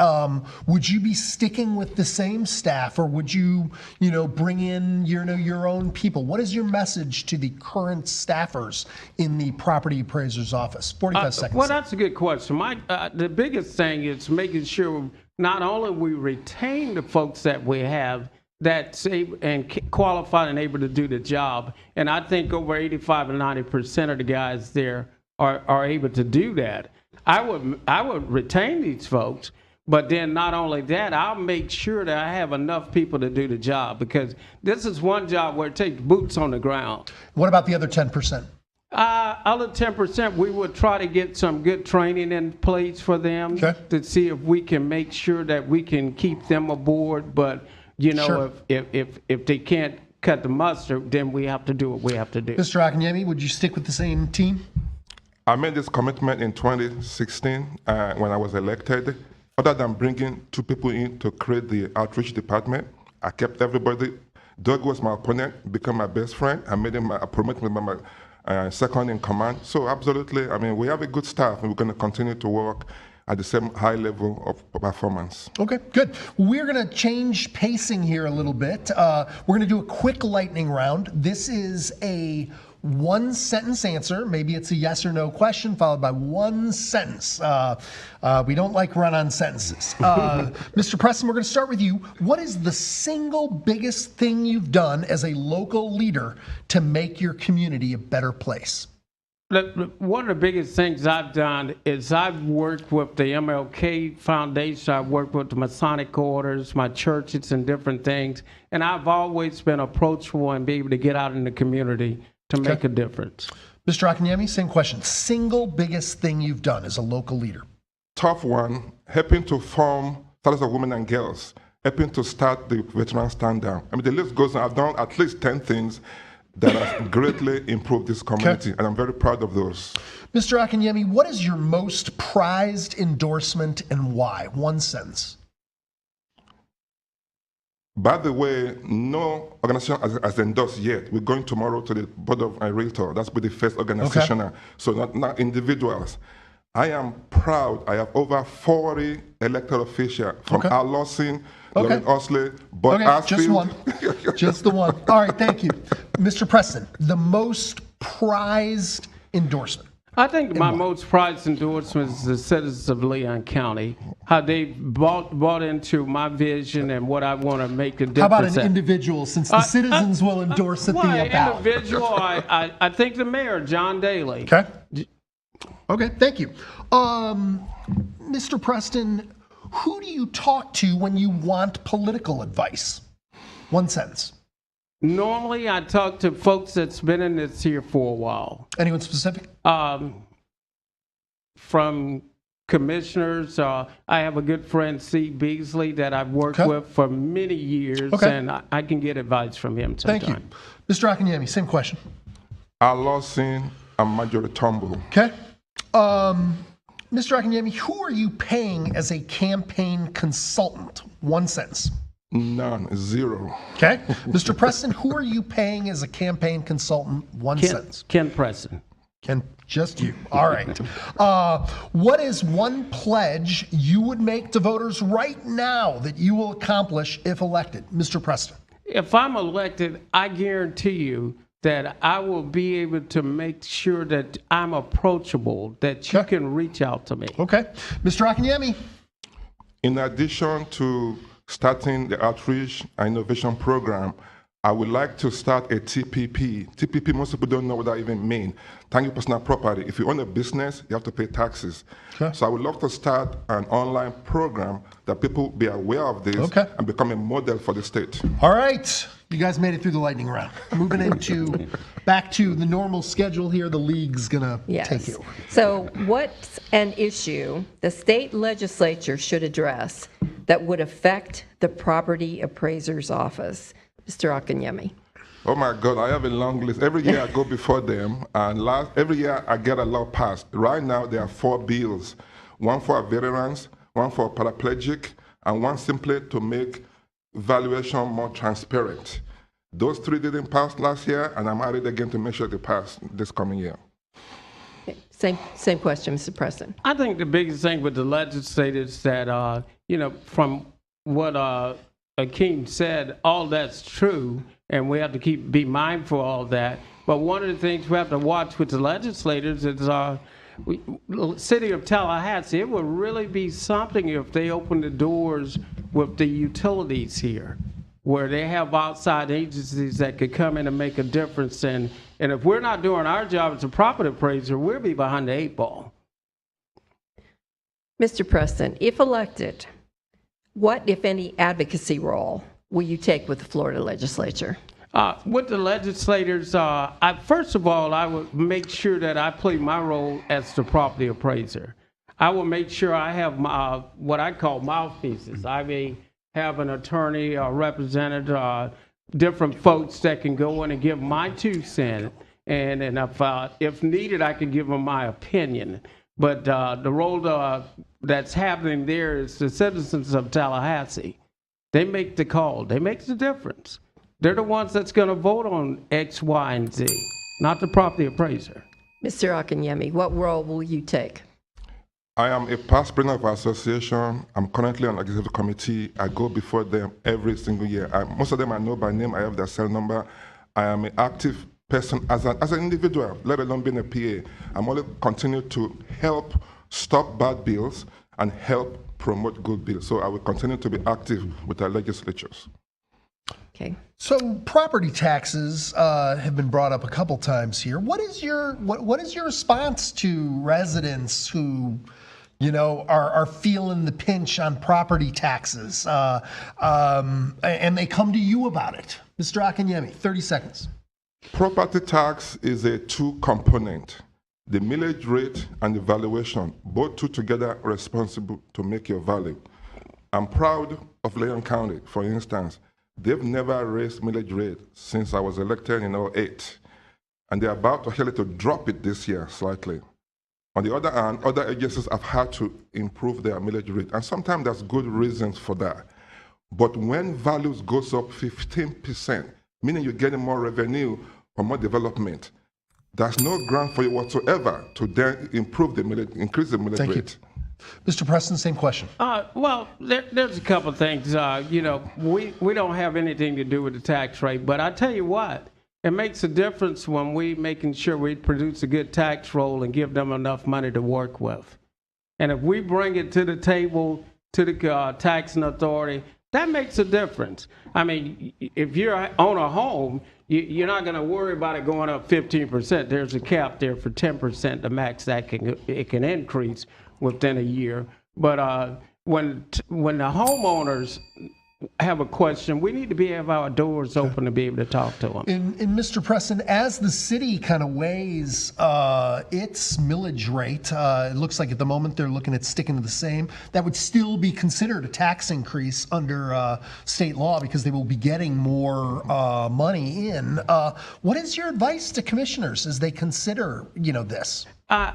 Would you be sticking with the same staff, or would you, bring in, your own people? What is your message to the current staffers in the property appraiser's office? 45 seconds. Well, that's a good question. The biggest thing is making sure not only we retain the folks that we have that's able and qualified and able to do the job. And I think over 85 and 90% of the guys there are able to do that. I would retain these folks, but then not only that, I'll make sure that I have enough people to do the job, because this is one job where it takes boots on the ground. What about the other 10%? Other 10%, we would try to get some good training in place for them to see if we can make sure that we can keep them aboard. But sure. if they can't cut the mustard, then we have to do what we have to do. Mr. Akinyemi, would you stick with the same team? I made this commitment in 2016 when I was elected. Other than bringing 2 people in to create the outreach department, I kept everybody. Doug was my opponent, became my best friend. I made him promote me my second in command. So absolutely, we have a good staff, and we're going to continue to work at the same high level of performance. Okay, good. We're going to change pacing here a little bit. We're going to do a quick lightning round. This is a 1-sentence answer. Maybe it's a yes or no question followed by 1 sentence. We don't like run-on sentences. Mr. Preston, we're going to start with you. What is the single biggest thing you've done as a local leader to make your community a better place? One of the biggest things I've done is I've worked with the MLK Foundation. I've worked with the Masonic orders, my churches, and different things. And I've always been approachable and be able to get out in the community to make a difference. Mr. Akinyemi, same question. Single biggest thing you've done as a local leader? Tough one, helping to form Tallahassee of Women and Girls, helping to start the veteran stand down. The list goes on. I've done at least 10 things that have greatly improved this community, and I'm very proud of those. Mr. Akinyemi, what is your most prized endorsement and why? 1 sentence. By the way, no organization has endorsed yet. We're going tomorrow to the Board of Realtor. That's be the first organization. So not individuals. I am proud. I have over 40 elected officials from Al Lawson, Lauren Osley, Bud Asfield. Just one. Just the one. All right, thank you. Mr. Preston, the most prized endorsement. I think my most prized endorsement is the citizens of Leon County, how they bought into my vision and what I want to make a difference. How about an individual, since the citizens will endorse at the ballot? Individual, I think the mayor, John Daly. Okay, thank you. Mr. Preston, who do you talk to when you want political advice? 1 sentence. Normally, I talk to folks that's been in this here for a while. Anyone specific? From commissioners. I have a good friend, C. Beasley, that I've worked with for many years, and I can get advice from him sometimes. Thank you. Mr. Akinyemi, same question. Al Lawson and Marjorie Turnbull. Okay. Mr. Akinyemi, who are you paying as a campaign consultant? 1 sentence. None. 0. Okay. Mr. Preston, who are you paying as a campaign consultant? 1 sentence. Ken Preston. And just you. All right. What is one pledge you would make to voters right now that you will accomplish if elected? Mr. Preston. If I'm elected, I guarantee you that I will be able to make sure that I'm approachable, that you can reach out to me. Okay. Mr. Akinyemi. In addition to starting the outreach and innovation program, I would like to start a TPP. TPP, most people don't know what that even means. Tangible personal property. If you own a business, you have to pay taxes. Okay. So I would love to start an online program that people be aware of this and become a model for the state. All right. You guys made it through the lightning round. Moving into back to the normal schedule here. The league's going to take you. So what's an issue the state legislature should address that would affect the property appraiser's office? Mr. Akinyemi. Oh my God, I have a long list. Every year I go before them, and every year I get a law passed. Right now there are 4 bills, one for veterans, one for paraplegic, and one simply to make valuation more transparent. Those 3 didn't pass last year, and I'm at it again to make sure they pass this coming year. Same question, Mr. Preston. I think the biggest thing with the legislators that, from what Akeem said, all that's true, and we have to be mindful of all that. But one of the things we have to watch with the legislators is the city of Tallahassee. It would really be something if they open the doors with the utilities here, where they have outside agencies that could come in and make a difference. And if we're not doing our job as a property appraiser, we'll be behind the 8 ball. Mr. Preston, if elected, what, if any, advocacy role will you take with the Florida legislature? With the legislators, first of all, I would make sure that I play my role as the property appraiser. I will make sure I have what I call mouthpieces. I may have an attorney or representative, different folks that can go in and give my 2 cents, and if needed, I can give them my opinion. But the role that's happening there is the citizens of Tallahassee. They make the call. They make the difference. They're the ones that's going to vote on X, Y, and Z, not the property appraiser. Mr. Akinyemi, what role will you take? I am a past president of our association. I'm currently on the executive committee. I go before them every single year. Most of them I know by name. I have their cell number. I am an active person as an individual, let alone being a PA. I'm only continue to help stop bad bills and help promote good bills. So I will continue to be active with our legislatures. Okay. So property taxes have been brought up a couple times here. What is your response to residents who, are feeling the pinch on property taxes, and they come to you about it? Mr. Akinyemi, 30 seconds. Property tax is a 2 component. The millage rate and the valuation, both 2 together are responsible to make your value. I'm proud of Leon County, for instance. They've never raised millage rate since I was elected in 2008. And they're about to actually to drop it this year slightly. On the other hand, other agencies have had to improve their millage rate. And sometimes there's good reasons for that. But when values goes up 15%, meaning you're getting more revenue or more development, there's no ground for you whatsoever to then improve the millage, increase the millage rate. Mr. Preston, same question. Well, there's a couple of things. We don't have anything to do with the tax rate, but I tell you what, it makes a difference when we making sure we produce a good tax roll and give them enough money to work with. And if we bring it to the table, to the taxing authority, that makes a difference. I mean, if you own a home, you're not going to worry about it going up 15%. There's a cap there for 10%, the max that it can increase within a year. But when the homeowners have a question, we need to have our doors open to be able to talk to them. And Mr. Preston, as the city kind of weighs its millage rate, it looks like at the moment they're looking at sticking to the same. That would still be considered a tax increase under state law because they will be getting more money in. What is your advice to commissioners as they consider, this? A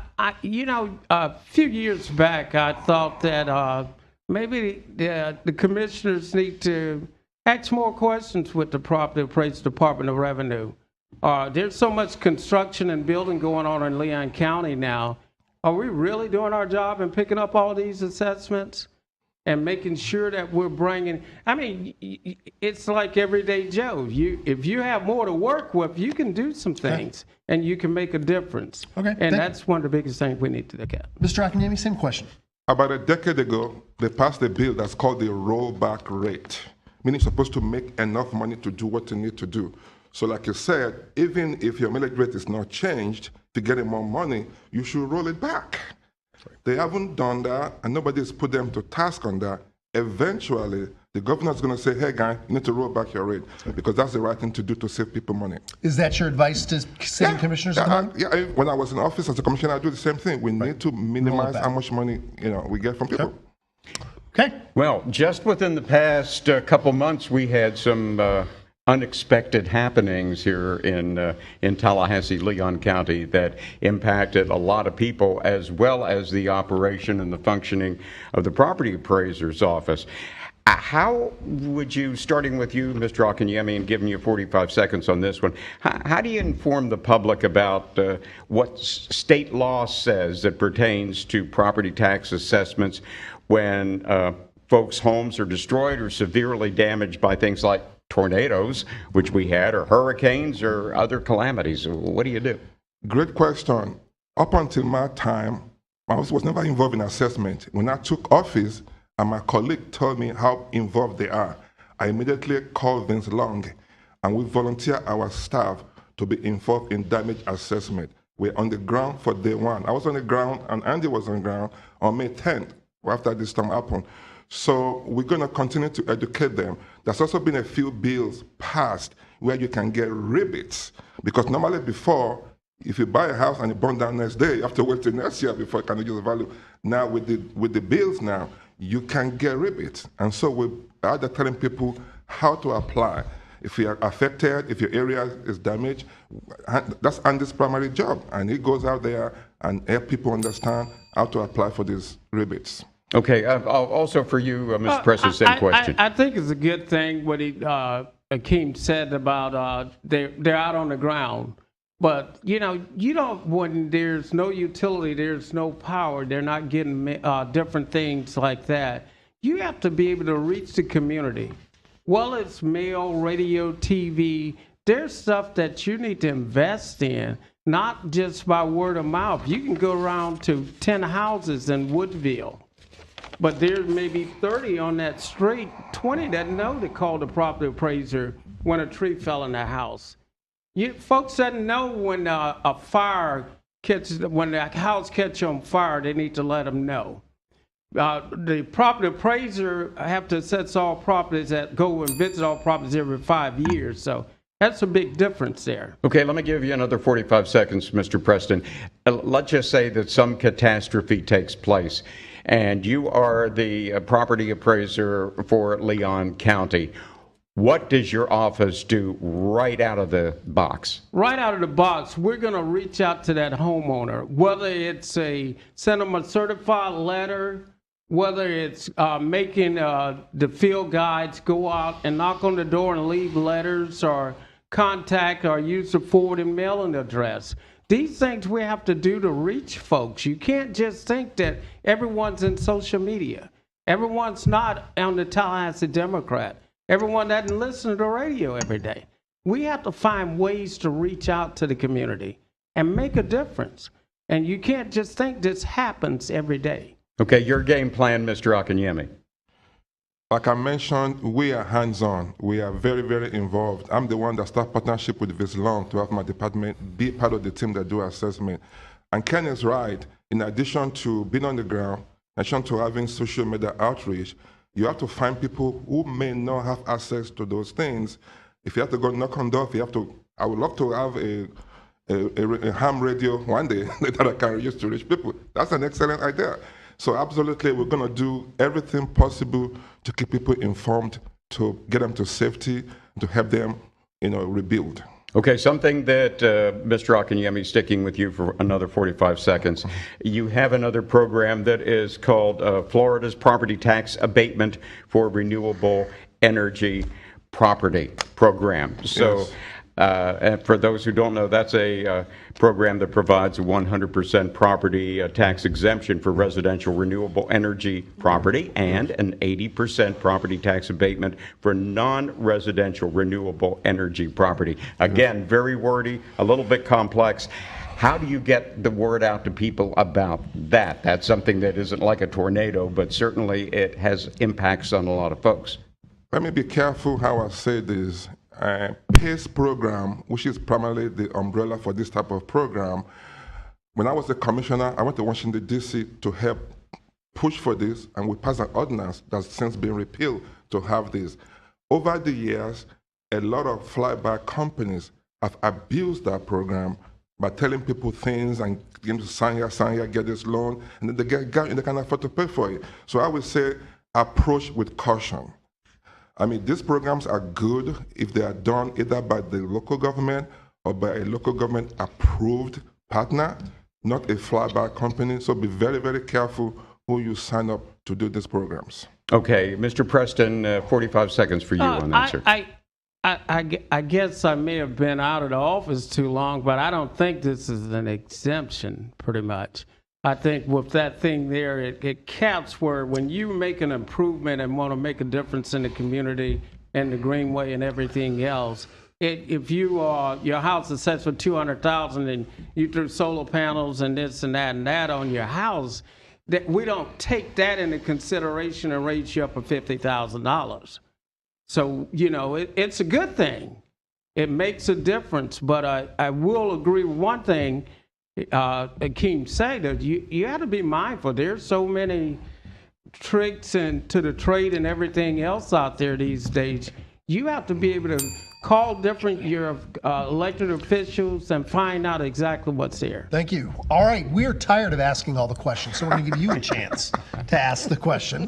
few years back, I thought that maybe the commissioners need to ask more questions with the Property Appraisal Department of Revenue. There's so much construction and building going on in Leon County now. Are we really doing our job in picking up all these assessments and making sure that we're bringing? I mean, it's like everyday Joe. If you have more to work with, you can do some things and you can make a difference. Okay, and that's one of the biggest things we need to look at. Mr. Akinyemi, same question. About a decade ago, they passed a bill that's called the rollback rate, meaning you're supposed to make enough money to do what you need to do. So like you said, even if your millage rate is not changed, to get more money, you should roll it back. They haven't done that, and nobody's put them to task on that. Eventually, the governor's going to say, hey, guy, you need to roll back your rate, because that's the right thing to do to save people money. Is that your advice to sitting commissioners? When I was in office as a commissioner, I do the same thing. We need to minimize how much money we get from people. Okay. Well, just within the past couple months, we had some unexpected happenings here in Tallahassee, Leon County, that impacted a lot of people, as well as the operation and the functioning of the property appraiser's office. How would you, starting with you, Mr. Akinyemi, and giving you 45 seconds on this one, how do you inform the public about what state law says that pertains to property tax assessments when folks' homes are destroyed or severely damaged by things like tornadoes, which we had, or hurricanes, or other calamities? What do you do? Great question. Up until my time, I was never involved in assessment. When I took office, and my colleague told me how involved they are, I immediately called Vince Long, and we volunteer our staff to be involved in damage assessment. We're on the ground for day one. I was on the ground, and Andy was on the ground on May 10th, after this storm happened. So we're going to continue to educate them. There's also been a few bills passed where you can get rebates, because normally before, if you buy a house and it burns down next day, you have to wait till next year before it can reduce the value. Now with the bills now, you can get rebates. And so we're either telling people how to apply. If you are affected, if your area is damaged, that's Andy's primary job. And he goes out there and help people understand how to apply for these rebates. Okay, also for you, Mr. Preston, same question. I think it's a good thing what Akeem said about they're out on the ground. But, you don't, when there's no utility, there's no power, they're not getting different things like that. You have to be able to reach the community. Well, it's mail, radio, TV. There's stuff that you need to invest in, not just by word of mouth. You can go around to 10 houses in Woodville, but there may be 30 on that street, 20 that know to call the property appraiser when a tree fell in their house. Folks doesn't know when a fire when the house catches on fire, they need to let them know. The property appraiser have to assess all properties that go and visit all properties every 5 years. So that's a big difference there. Okay, let me give you another 45 seconds, Mr. Preston. Let's just say that some catastrophe takes place, and you are the property appraiser for Leon County. What does your office do right out of the box? Right out of the box, we're going to reach out to that homeowner, whether it's send them a certified letter, whether it's making the field guides go out and knock on the door and leave letters, or contact or use the forwarding mailing address. These things we have to do to reach folks. You can't just think that everyone's in social media. Everyone's not on the Tallahassee Democrat. Everyone doesn't listen to the radio every day. We have to find ways to reach out to the community and make a difference. And you can't just think this happens every day. Okay, your game plan, Mr. Akinyemi. Like I mentioned, we are hands-on. We are very, very involved. I'm the one that started partnership with Vince Long to have my department be part of the team that do assessment. And Ken is right. In addition to being on the ground, in addition to having social media outreach, you have to find people who may not have access to those things. If you have to go knock on doors, I would love to have a ham radio one day that I can use to reach people. That's an excellent idea. So absolutely, we're going to do everything possible to keep people informed, to get them to safety, to help them, rebuild. Okay, something that Mr. Akinyemi, sticking with you for another 45 seconds. You have another program that is called Florida's Property Tax Abatement for Renewable Energy Property Program. So And for those who don't know, that's a program that provides a 100% property tax exemption for residential renewable energy property and an 80% property tax abatement for non-residential renewable energy property. Again, very wordy, a little bit complex. How do you get the word out to people about that? That's something that isn't like a tornado, but certainly it has impacts on a lot of folks. Let me be careful how I say this. PACE program, which is primarily the umbrella for this type of program, when I was a commissioner, I went to Washington, D.C. to help push for this, and we passed an ordinance that's since been repealed to have this. Over the years, a lot of flyby companies have abused that program by telling people things and getting to sign here, get this loan, and then they get and they can't afford to pay for it. So I would say approach with caution. I mean, these programs are good if they are done either by the local government or by a local government approved partner, not a flyby company. So be very, very careful who you sign up to do these programs. Okay, Mr. Preston, 45 seconds for you on that, sir. I guess I may have been out of the office too long, but I don't think this is an exemption, pretty much. I think with that thing there, it caps where when you make an improvement and want to make a difference in the community and the greenway and everything else, if you your house is set for $200,000 and you threw solar panels and this and that on your house, that we don't take that into consideration and raise you up to $50,000. So, you know, it's a good thing. It makes a difference. But I will agree with one thing Akeem said, that you have to be mindful. There's so many tricks to the trade and everything else out there these days. You have to be able to call your elected officials and find out exactly what's there. Thank you. All right, we're tired of asking all the questions, so we're going to give you a chance to ask the question.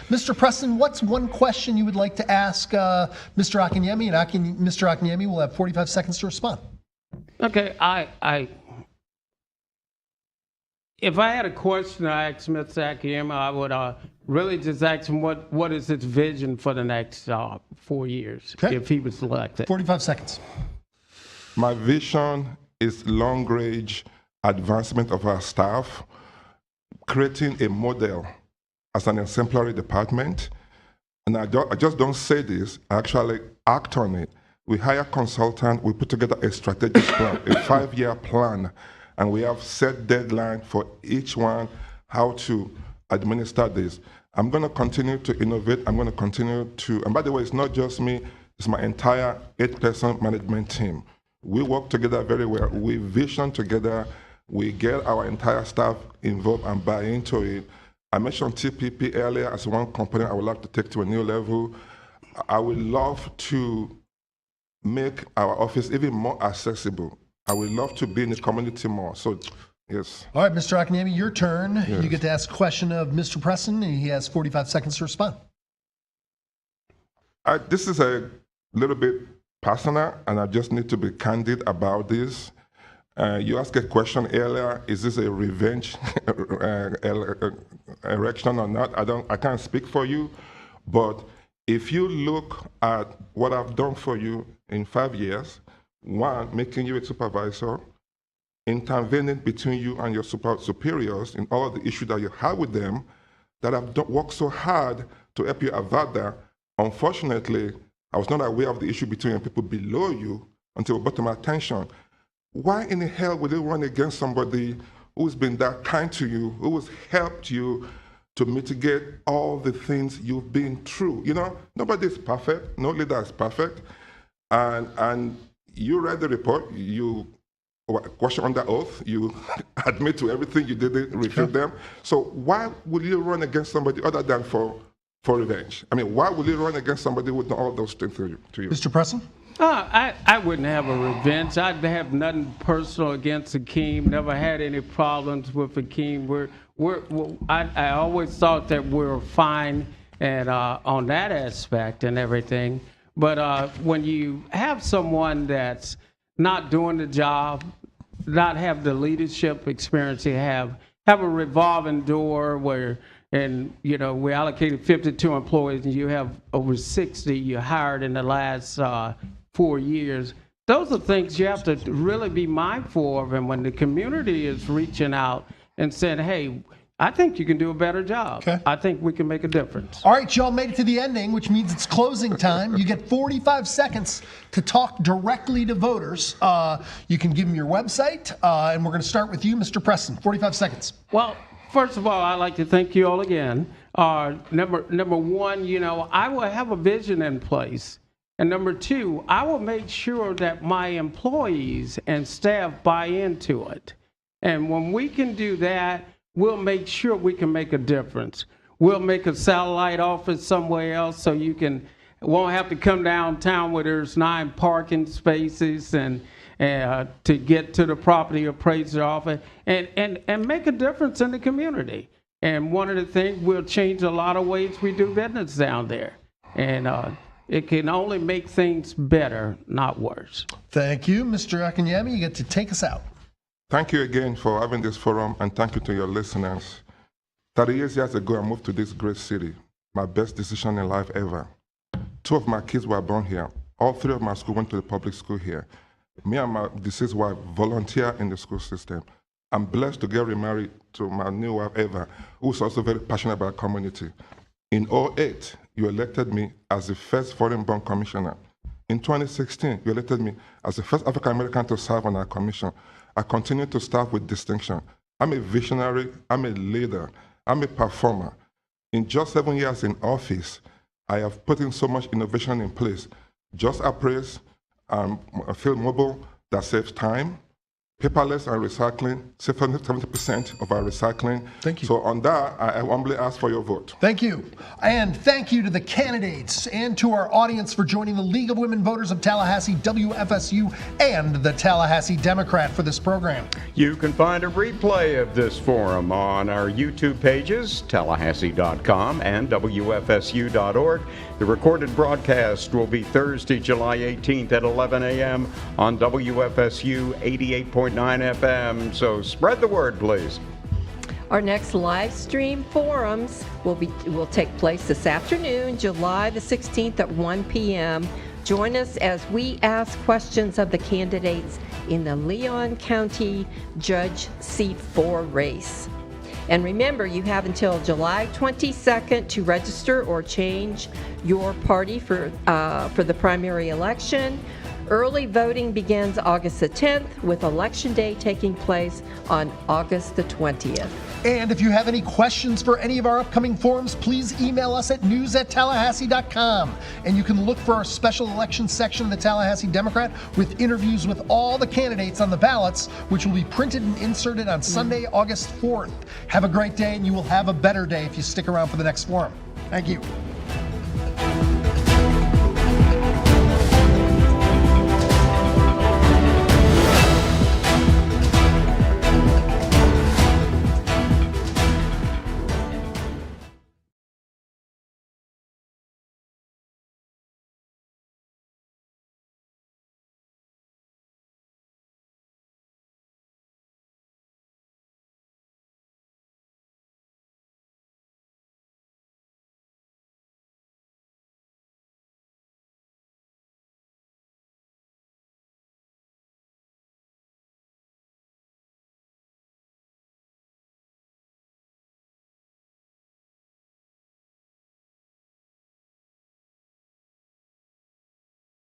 Mr. Preston, what's one question you would like to ask Mr. Akinyemi? And Mr. Akinyemi will have 45 seconds to respond. Okay, if I had a question to ask Mr. Akinyemi, I would really just ask him what is his vision for the next 4 years, okay, if he was elected. 45 seconds. My vision is long-range advancement of our staff, creating a model as an exemplary department. And I just don't say this, I actually act on it. We hire consultants, we put together a strategic plan, a 5-year plan, and we have set deadline for each one, how to administer this. I'm going to continue to innovate. I'm going to continue to, and by the way, it's not just me, it's my entire 8-person management team. We work together very well. We vision together. We get our entire staff involved and buy into it. I mentioned TPP earlier as one component I would like to take to a new level. I would love to make our office even more accessible. I would love to be in the community more. So, yes. All right, Mr. Akinyemi, your turn. Yes. You get to ask a question of Mr. Preston, and he has 45 seconds to respond. This is a little bit personal, and I just need to be candid about this. You asked a question earlier, is this a revenge election or not? I can't speak for you, but if you look at what I've done for you in 5 years, one, making you a supervisor, intervening between you and your superiors in all of the issues that you have with them, that I've worked so hard to help you avert that. Unfortunately, I was not aware of the issue between people below you until it brought to my attention. Why in the hell would you run against somebody who's been that kind to you, who has helped you to mitigate all the things you've been through? You know, nobody is perfect. No leader is perfect. And you read the report, you question under oath, you admit to everything you did, refute them. So why would you run against somebody other than for revenge? I mean, why would you run against somebody with all those things to you? Mr. Preston? I wouldn't have a revenge. I'd have nothing personal against Akeem. Never had any problems with Akeem. I always thought that we were fine and on that aspect and everything. But when you have someone that's not doing the job, not have the leadership experience you have a revolving door where, and you know, we allocated 52 employees and you have over 60 you hired in the last 4 years. Those are things you have to really be mindful of. And when the community is reaching out and saying, hey, I think you can do a better job. Okay. I think we can make a difference. All right, y'all made it to the ending, which means it's closing time. You get 45 seconds to talk directly to voters. You can give them your website, and we're going to start with you, Mr. Preston. 45 seconds. Well, first of all, I'd like to thank you all again. Number one, I will have a vision in place. And number two, I will make sure that my employees and staff buy into it. And when we can do that, we'll make sure we can make a difference. We'll make a satellite office somewhere else so you won't have to come downtown where there's 9 parking spaces and to get to the property appraiser office and make a difference in the community. And one of the things, we'll change a lot of ways we do business down there. And it can only make things better, not worse. Thank you, Mr. Akinyemi. You get to take us out. Thank you again for having this forum, and thank you to your listeners. 30 years ago, I moved to this great city, my best decision in life ever. 2 of my kids were born here. All 3 of my schools went to the public school here. Me and my deceased wife volunteer in the school system. I'm blessed to get remarried to my new wife, Eva, who's also very passionate about community. In 2008, you elected me as the first foreign-born commissioner. In 2016, you elected me as the first African-American to serve on our commission. I continue to serve with distinction. I'm a visionary, I'm a leader, I'm a performer. In just 7 years in office, I have put in so much innovation in place. Just Appraise, Field Mobile that saves time, paperless and recycling, 70% of our recycling. Thank you. So on that, I humbly ask for your vote. Thank you. And thank you to the candidates and to our audience for joining the League of Women Voters of Tallahassee, WFSU, and the Tallahassee Democrat for this program. You can find a replay of this forum on our YouTube pages, Tallahassee.com and WFSU.org. The recorded broadcast will be Thursday, July 18th at 11 a.m. on WFSU 88.9 FM. So spread the word, please. Our next live stream forums will take place this afternoon, July the 16th at 1 p.m. Join us as we ask questions of the candidates in the Leon County Judge Seat 4 race. And remember, you have until July 22nd to register or change your party for the primary election. Early voting begins August the 10th, with Election Day taking place on August the 20th. And if you have any questions for any of our upcoming forums, please email us at news@tallahassee.com. And you can look for our special election section of the Tallahassee Democrat with interviews with all the candidates on the ballots, which will be printed and inserted on Sunday, August 4th. Have a great day, and you will have a better day if you stick around for the next forum. Thank you.